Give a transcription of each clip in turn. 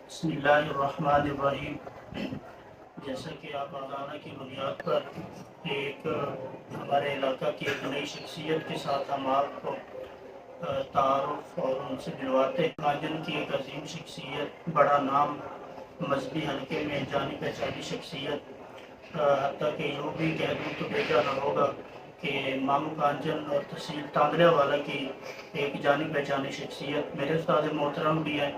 بسم اللہ الرحمن الرحیم۔ جیسا کہ آپ آگانا کی بنیاد پر ایک ہمارے علاقہ کی ایک نئی شخصیت کے ساتھ ہم آپ کو تعارف اور ان سے ملواتے ہیں۔ مہاجن کی ایک عظیم شخصیت، بڑا نام، مذہبی حلقے میں جانی پہچانی شخصیت، حتیٰ کہ یوں بھی کہہ دوں تو بیجا نہ ہوگا کہ مامو کانجن اور تحصیل تانگلے والا کی ایک جانی پہچانی شخصیت میرے استاد محترم بھی ہیں،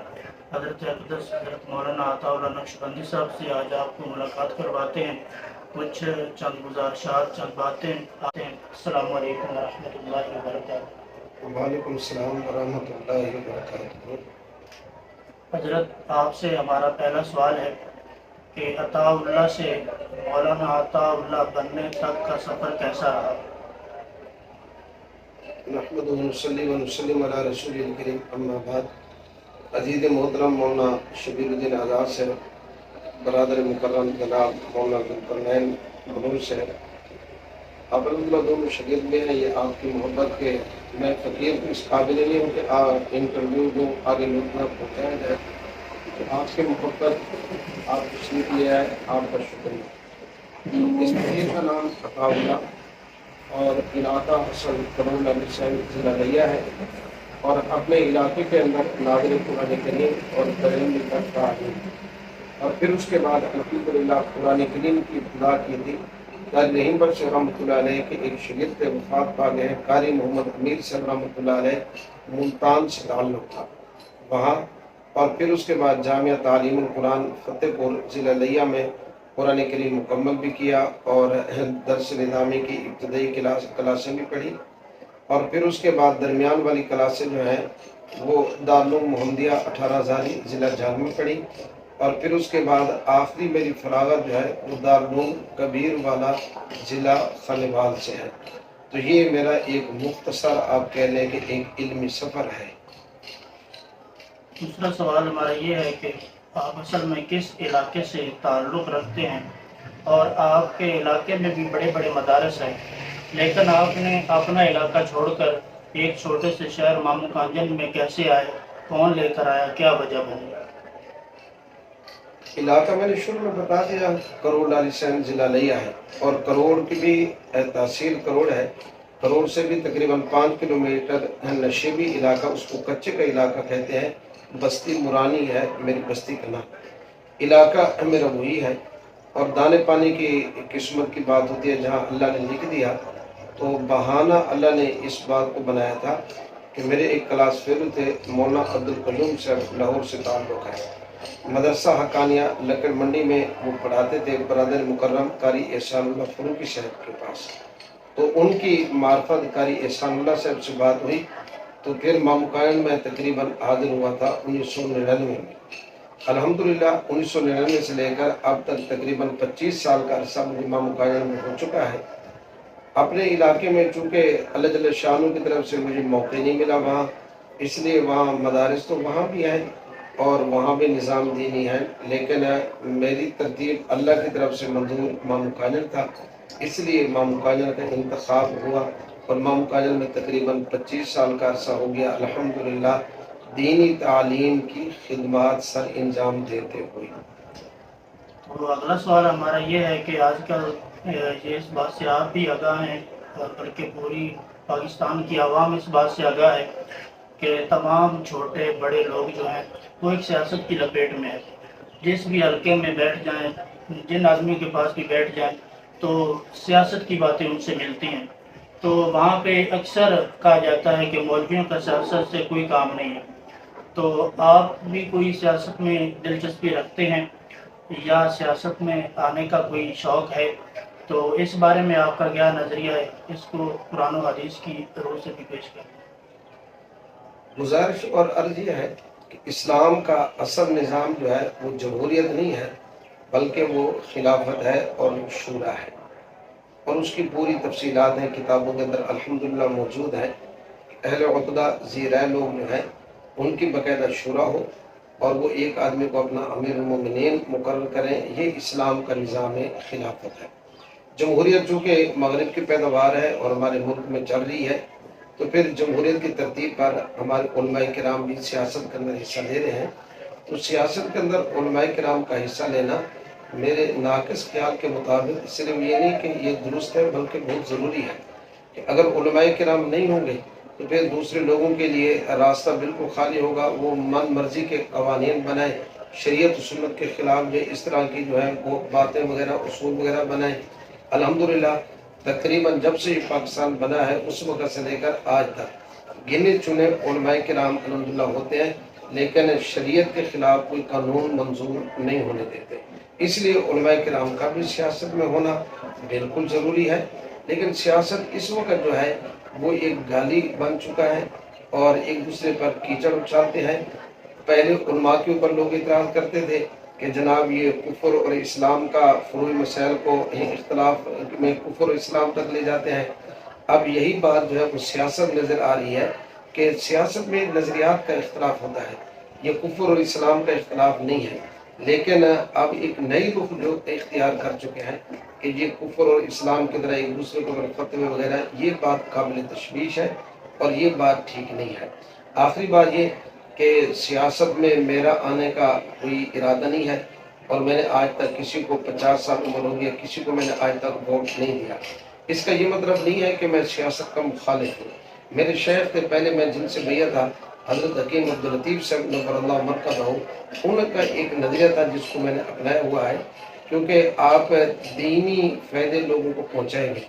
حضرت اقدس حضرت مولانا عطا اللہ نقشبندی صاحب سے آج آپ کو ملاقات کرواتے ہیں، کچھ چند گزارشات، چند باتیں آتے ہیں۔ السلام علیکم ورحمۃ اللہ وبرکاتہ۔ وعلیکم السلام ورحمۃ اللہ وبرکاتہ۔ حضرت آپ سے ہمارا پہلا سوال ہے کہ عطا اللہ سے مولانا عطا اللہ بننے تک کا سفر کیسا رہا؟ نحمد ونصلی ونسلم علی رسول الکریم، اما بعد۔ عزیز محترم مولانا شبیر الدین آزاد سے، برادر مکرم جناب مولانا ذوالقرنین منور سے، آپ الحمدللہ دونوں شگرد میں ہیں۔ یہ آپ کی محبت کے میں فقیر کو اس قابل نہیں ہوں کہ آپ انٹرویو دوں، آگے لوگ پہنچایا جائے، تو آپ کی محبت، آپ تشریف لے آئے، آپ کا شکریہ۔ اس فقیر کا نام عطا اللہ اور علاقہ اصل کرول ضلع لیا ہے، اور اپنے علاقے کے اندر ناظر قرآن کریم اور تعلیم کرتا ہے، اور پھر اس کے بعد الحمدللہ قرآن کریم کی ابتدا کی تھی۔ رحیم بخش رحمۃ اللہ علیہ کے ایک شاگرد وفات پا گئے، قاری محمد امیر صاحب رحمۃ اللہ علیہ، ملتان سے تعلق تھا وہاں، اور پھر اس کے بعد جامعہ تعلیم القرآن فتح پور ضلع لیا میں قرآن کریم مکمل بھی کیا، اور درس نظامی کی ابتدائی کلاسیں بھی پڑھی، اور پھر اس کے بعد درمیان والی کلاسیں جو ہیں وہ دارالعلوم محمدیہ 18 ہزاری ضلع جھنگ میں پڑھی، اور پھر اس کے بعد آخری میری فراغت جو ہے وہ دارالعلوم کبیر والا ضلع خانوال سے ہے۔ تو یہ میرا ایک مختصر آپ کہہ لیں کہ ایک علمی سفر ہے۔ دوسرا سوال ہمارا یہ ہے کہ آپ اصل میں کس علاقے سے تعلق رکھتے ہیں؟ اور آپ کے علاقے میں بھی بڑے بڑے مدارس ہیں، لیکن آپ نے اپنا علاقہ چھوڑ کر ایک چھوٹے سے شہر مامو کانجن میں کیسے آئے؟ کون لے کر آیا؟ کیا وجہ بنی؟ علاقہ میں نے شروع میں بتا دیا، کروڑ ڈالی سین ضلع لیا ہے، اور کروڑ کی بھی تحصیل کروڑ ہے، کروڑ سے بھی تقریباً 5 کلومیٹر نشیبی علاقہ، اس کو کچے کا علاقہ کہتے ہیں، بستی مرانی ہے میری بستی کا نام، علاقہ میرا وہی ہے۔ اور دانے پانی کی قسمت کی بات ہوتی ہے، جہاں اللہ نے لکھ دیا تو بہانہ اللہ نے اس بات کو بنایا تھا کہ میرے ایک کلاس فیلو تھے مولانا عبدالقیوم صاحب، لاہور سے تعلق ہے، مدرسہ حقانیہ لکڑ منڈی میں وہ پڑھاتے تھے، برادر مکرم قاری احسان اللہ فروغی صاحب کے پاس، تو ان کی معرفت قاری احسان اللہ صاحب سے بات ہوئی، تو پھر مامو کانجن میں تقریباً حاضر ہوا تھا 1999 میں۔ الحمدللہ 1999 سے لے کر اب تک تقریباً 25 سال کا عرصہ مجھے مامو کانجن میں ہو چکا ہے۔ اپنے علاقے میں چونکہ اللہ جل شانہ کی طرف سے مجھے موقع نہیں ملا وہاں، اس لیے وہاں مدارس تو وہاں بھی ہیں اور وہاں بھی نظام دینی ہے، لیکن میری ترتیب اللہ کی طرف سے منظور مامو کانجن تھا، اس لیے مامو کانجن کا انتخاب ہوا، اور مامو کانجن میں تقریباً 25 سال کا عرصہ ہو گیا الحمدللہ دینی تعلیم کی خدمات سر انجام دیتے ہوئے۔ تو اگلا سوال ہمارا یہ ہے کہ آج کل یہ اس بات سے آپ بھی آگاہ ہیں، اور بلکہ پوری پاکستان کی عوام اس بات سے آگاہ ہے کہ تمام چھوٹے بڑے لوگ جو ہیں وہ ایک سیاست کی لپیٹ میں ہے۔ جس بھی حلقے میں بیٹھ جائیں، جن آدمی کے پاس بھی بیٹھ جائیں تو سیاست کی باتیں ان سے ملتی ہیں، تو وہاں پہ اکثر کہا جاتا ہے کہ مولویوں کا سیاست سے کوئی کام نہیں ہے۔ تو آپ بھی کوئی سیاست میں دلچسپی رکھتے ہیں یا سیاست میں آنے کا کوئی شوق ہے؟ تو اس بارے میں آپ کا کیا نظریہ ہے؟ اس کو قرآن و حدیث کی روح سے بھی پیش کریں۔ گزارش اور عرض یہ ہے کہ اسلام کا اصل نظام جو ہے وہ جمہوریت نہیں ہے، بلکہ وہ خلافت ہے اور شورا ہے، اور اس کی پوری تفصیلات ہیں کتابوں کے اندر الحمدللہ موجود ہیں۔ اہل عقدہ زیرہ لوگ جو ہیں ان کی باقاعدہ شورا ہو، اور وہ ایک آدمی کو اپنا امیر المومنین مقرر کریں، یہ اسلام کا نظام خلافت ہے۔ جمہوریت چونکہ مغرب کی پیداوار ہے اور ہمارے ملک میں چل رہی ہے، تو پھر جمہوریت کی ترتیب پر ہمارے علماء کرام بھی سیاست کے اندر حصہ لے رہے ہیں، تو سیاست کے اندر علماء کرام کا حصہ لینا میرے ناقص خیال کے مطابق صرف یہ نہیں کہ یہ درست ہے بلکہ بہت ضروری ہے کہ اگر علماء کرام نہیں ہوں گے تو پھر دوسرے لوگوں کے لیے راستہ بالکل خالی ہوگا، وہ من مرضی کے قوانین بنائیں، شریعت و سنت کے خلاف جو اس طرح کی جو ہے وہ باتیں وغیرہ اصول وغیرہ بنائیں۔ الحمدللہ تقریباً جب سے یہ پاکستان بنا ہے اس وقت سے لے کر آج تک گنے چنے علماء کرام الحمدللہ ہوتے ہیں، لیکن شریعت کے خلاف کوئی قانون منظور نہیں ہونے دیتے۔ اس لیے علماء کرام کا بھی سیاست میں ہونا بالکل ضروری ہے، لیکن سیاست اس وقت جو ہے وہ ایک گالی بن چکا ہے اور ایک دوسرے پر کیچڑ اچھالتے ہیں۔ پہلے علماء کے اوپر لوگ اعتراض کرتے تھے کہ جناب یہ کفر اور اسلام کا فروعی مسائل کو اختلاف میں کفر اور اسلام تک لے جاتے ہیں۔ اب یہی بات جو ہے وہ سیاست نظر آ رہی ہے کہ سیاست میں نظریات کا اختلاف ہوتا ہے، یہ کفر اور اسلام کا اختلاف نہیں ہے، لیکن اب ایک نئی رخ لوگ اختیار کر چکے ہیں کہ یہ کفر اور اسلام کی طرح ایک دوسرے کو فتوے وغیرہ، یہ بات قابل تشویش ہے اور یہ بات ٹھیک نہیں ہے۔ آخری بات یہ کہ سیاست میں میرا آنے کا کوئی ارادہ نہیں ہے اور میں نے آج تک کسی کو 50 سال عمر ہو گیا کسی کو میں نے آج تک ووٹ نہیں دیا۔ اس کا یہ مطلب نہیں ہے کہ میں سیاست کا مخالف ہوں۔ میرے شیخ سے پہلے میں جن سے بیعت تھا حضرت حکیم عبداللطیف صاحب نور اللہ مرکزہ، ان کا ایک نظریہ تھا جس کو میں نے اپنایا ہوا ہے، کیونکہ آپ دینی فائدے لوگوں کو پہنچائیں گے،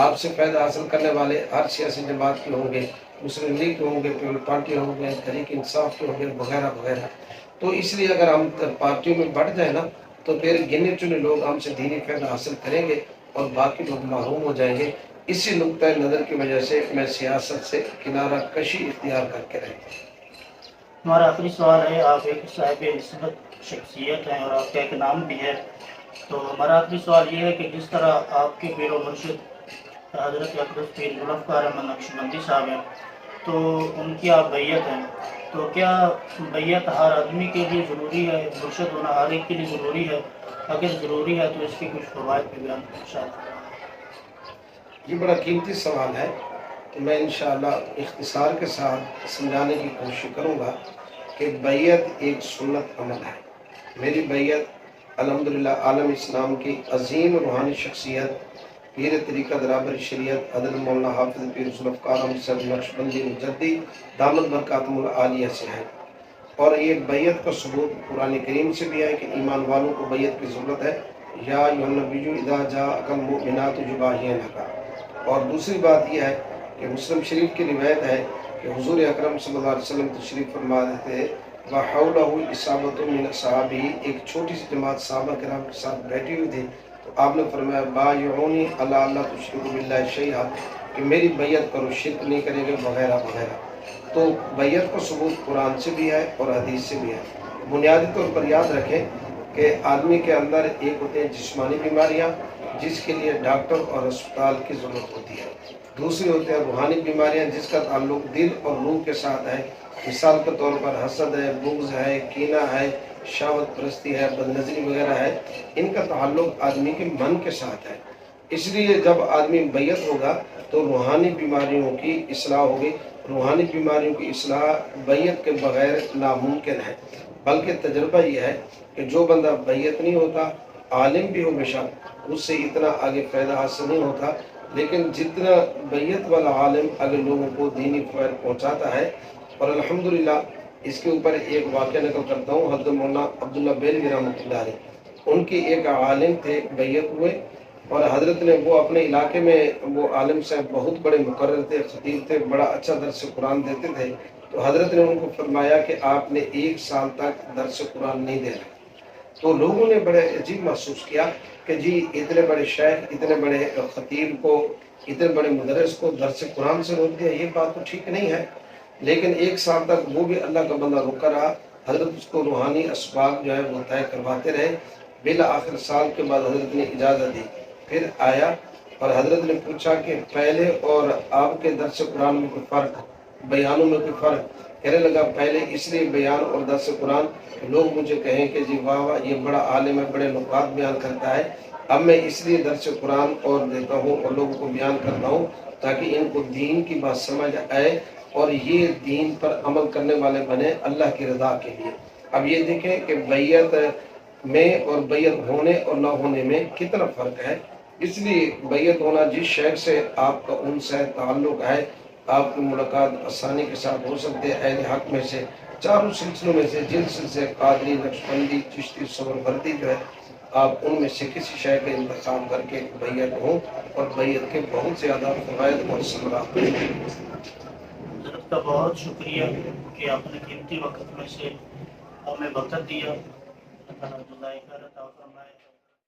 آپ سے فائدہ حاصل کرنے والے ہر سیاسی جماعت کے ہوں گے، مسلم لیگ کے ہوں گے، پیپلز پارٹی ہوں گے، تحریک انصاف کے ہوں گے، وغیرہ وغیرہ۔ تو اس لیے اگر ہم پارٹیوں میں بڑھ جائیں نا تو پھر گنے چنے لوگ ہم سے دینی فائدہ حاصل کریں گے اور باقی لوگ محروم ہو جائیں گے۔ اسی نقطۂ نظر کی وجہ سے میں سیاست سے کنارہ کشی اختیار کر کے رہتا ہوں۔ ہمارا آخری سوال ہے، آپ ایک صاحب نسبت شخصیت ہیں اور آپ کا ایک نام بھی ہے، تو ہمارا آخری سوال یہ ہے کہ جس طرح آپ کے پیر و مرشد حضرت اقدس پیر ذوالفقار احمد نقشبندی صاحب ہیں تو ان کی آپ بیعت ہیں، تو کیا بیعت ہر آدمی کے لیے ضروری ہے، مرشد ہونا ہر ایک کے لیے ضروری ہے؟ اگر ضروری ہے تو اس کے کچھ فوائد بھی بیان شاید۔ یہ بڑا قیمتی سوال ہے تو میں انشاءاللہ اختصار کے ساتھ سمجھانے کی کوشش کروں گا کہ بیعت ایک سنت عمل ہے۔ میری بیعت الحمدللہ عالم اسلام کی عظیم روحانی شخصیت پیر طریقہ درابر شریعت حضرت مولانا حافظ پیر ذوالفقار احمد صاحب نقشبندی مجدی دامت برکاتہم العالیہ سے ہے، اور یہ بیعت کا ثبوت قرآن کریم سے بھی ہے کہ ایمان والوں کو بیعت کی ضرورت ہے، یا ایھا النبی اذا جاءک المؤمنات یبایعنک۔ اور دوسری بات یہ ہے کہ مسلم شریف کی روایت ہے کہ حضور اکرم صلی اللہ علیہ وسلم تشریف فرما تھے وحولہ اصابۃ من اصحابہ، ایک چھوٹی سی جماعت صحابہ کرام کے ساتھ بیٹھی ہوئی تھی، تو آپ نے فرمایا بایعونی الی اللہ تشرکوا باللہ شیئا، کہ میری بیعت کرو شرک نہیں کریں گے وغیرہ وغیرہ۔ تو بیعت کا ثبوت قرآن سے بھی ہے اور حدیث سے بھی ہے۔ بنیادی طور پر یاد رکھیں کہ آدمی کے اندر ایک ہوتے ہیں جسمانی بیماریاں جس کے لیے ڈاکٹر اور اسپتال کی ضرورت ہوتی ہے، دوسری ہوتے ہیں روحانی بیماریاں جس کا تعلق دل اور روح کے ساتھ ہے، مثال کے طور پر حسد ہے، بغض ہے، کینہ ہے، شہوت پرستی ہے، بدنظری وغیرہ ہے، ان کا تعلق آدمی کے من کے ساتھ ہے۔ اس لیے جب آدمی بیعت ہوگا تو روحانی بیماریوں کی اصلاح ہوگی۔ روحانی بیماریوں کی اصلاح بیعت کے بغیر ناممکن ہے، بلکہ تجربہ یہ ہے کہ جو بندہ بیعت نہیں ہوتا، عالم بھی ہو بے شک، اس سے اتنا آگے فائدہ حاصل نہیں ہوتا، لیکن جتنا بیعت والا عالم اگر لوگوں کو دینی فائدہ پہنچاتا ہے۔ اور الحمدللہ اس کے اوپر ایک واقعہ نقل کرتا ہوں، حضرت مولانا عبداللہ بیلوی رحمۃ اللہ علیہ، ان کی ایک عالم تھے، بیعت ہوئے، اور حضرت نے وہ اپنے علاقے میں وہ عالم صاحب بہت بڑے مقرر تھے، خطیب تھے، بڑا اچھا درس قرآن دیتے تھے، تو حضرت نے ان کو فرمایا کہ آپ نے 1 سال تک درس قرآن نہیں دینا۔ تو لوگوں نے بڑے عجیب محسوس کیا کہ جی اتنے بڑے شیخ، اتنے بڑے خطیب کو، اتنے بڑے مدرس کو درس قرآن سے روک دیا، یہ بات تو ٹھیک نہیں ہے۔ لیکن 1 سال تک وہ بھی اللہ کا بندہ رکا رہا، حضرت اس کو روحانی اسباق جو ہے وہ طے کرواتے رہے۔ بالآخر سال کے بعد حضرت نے اجازت دی، پھر آیا اور حضرت نے پوچھا کہ پہلے اور آپ کے درس قرآن میں کوئی فرق، بیانوں میں کوئی فرق؟ کہنے لگا پہلے اس لیے بیان اور درس قرآن لوگ مجھے کہیں کہ جی واہ واہ یہ بڑا عالم ہے، بڑے نکات بیان کرتا ہے، اب میں اس لیے درس قرآن اور دیتا ہوں اور لوگوں کو بیان کرتا ہوں تاکہ ان کو دین کی بات سمجھ آئے اور یہ دین پر عمل کرنے والے بنے اللہ کی رضا کے لیے۔ اب یہ دیکھیں کہ بیعت میں اور بیعت ہونے اور نہ ہونے میں کتنا فرق ہے. اس لیے بیعت ہونا جس شیخ سے آپ کا ان سے تعلق ہے آپ کی ملاقات آسانی کے ساتھ ہو سکتے ہیں. اہل حق میں سے چاروں سلسلوں میں سے جن سلسلے قادری نقشبندی چشتی سہروردی جو ہے آپ ان میں سے کسی شے کا انتخاب کر کے بیعت ہوں اور بیعت کے بہت زیادہ فوائد اور ثمرات ہیں. حضرت کا بہت شکریہ کہ آپ نے قیمتی وقت میں سے ہمیں وقت دیا. اللہ تعالیٰ جزائے خیر عطا فرمائے.